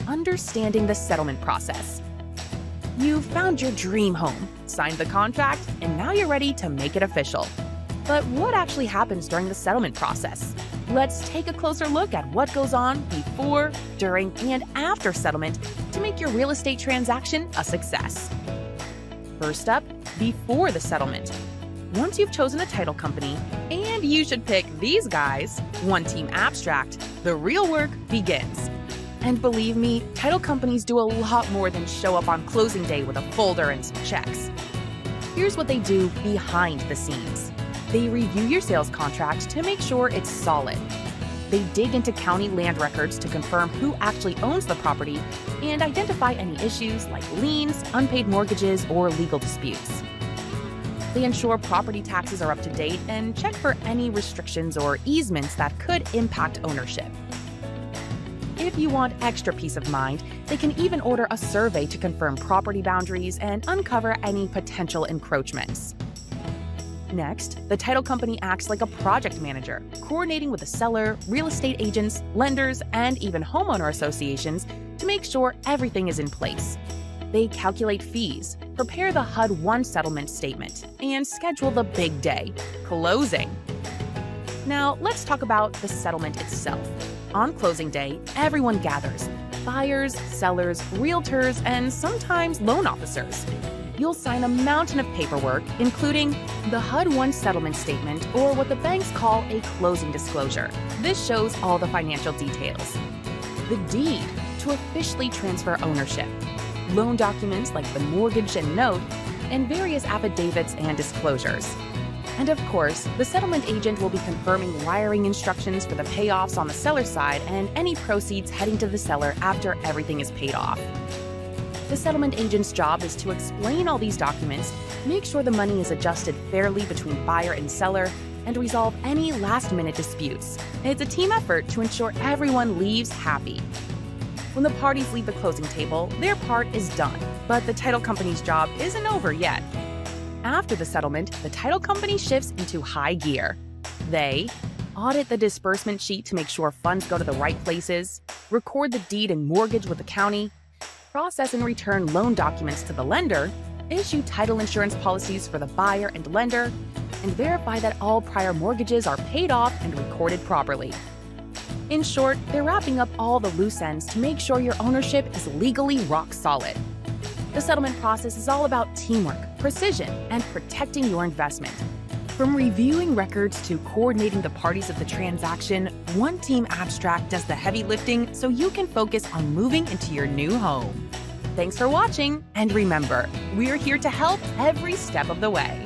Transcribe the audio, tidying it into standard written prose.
understanding the settlement process. You've found your dream home, signed the contract, and now you're ready to make it official. But what actually happens during the settlement process? Let's take a closer look at what goes on before, during, and after settlement to make your real estate transaction a success. First up, before the settlement. Once you've chosen a title company, and you should pick these guys, One Team Abstract, the real work begins. And believe me, title companies do a lot more than show up on closing day with a folder and some checks. Here's what they do behind the scenes. They review your sales contract to make sure it's solid. They dig into county land records to confirm who actually owns the property and identify any issues like liens, unpaid mortgages, or legal disputes. They ensure property taxes are up to date and check for any restrictions or easements that could impact ownership. If you want extra peace of mind, they can even order a survey to confirm property boundaries and uncover any potential encroachments. Next, the title company acts like a project manager, coordinating with the seller, real estate agents, lenders, and even homeowner associations to make sure everything is in place. They calculate fees, prepare the HUD-1 settlement statement, and schedule the big day, closing. Now, let's talk about the settlement itself. On closing day, everyone gathers: buyers, sellers, realtors, and sometimes loan officers. You'll sign a mountain of paperwork, including the HUD-1 settlement statement, or what the banks call a closing disclosure. This shows all the financial details. The deed, to officially transfer ownership. Loan documents like the mortgage and note, and various affidavits and disclosures. And of course, the settlement agent will be confirming wiring instructions for the payoffs on the seller's side and any proceeds heading to the seller after everything is paid off. The settlement agent's job is to explain all these documents, make sure the money is adjusted fairly between buyer and seller, and resolve any last-minute disputes. It's a team effort to ensure everyone leaves happy. When the parties leave the closing table, their part is done, but the title company's job isn't over yet. After the settlement, the title company shifts into high gear. They audit the disbursement sheet to make sure funds go to the right places, record the deed and mortgage with the county, process and return loan documents to the lender, issue title insurance policies for the buyer and lender, and verify that all prior mortgages are paid off and recorded properly. In short, they're wrapping up all the loose ends to make sure your ownership is legally rock solid. The settlement process is all about teamwork, precision, and protecting your investment. From reviewing records to coordinating the parties of the transaction, One Team Abstract does the heavy lifting so you can focus on moving into your new home. Thanks for watching, and remember, we're here to help every step of the way.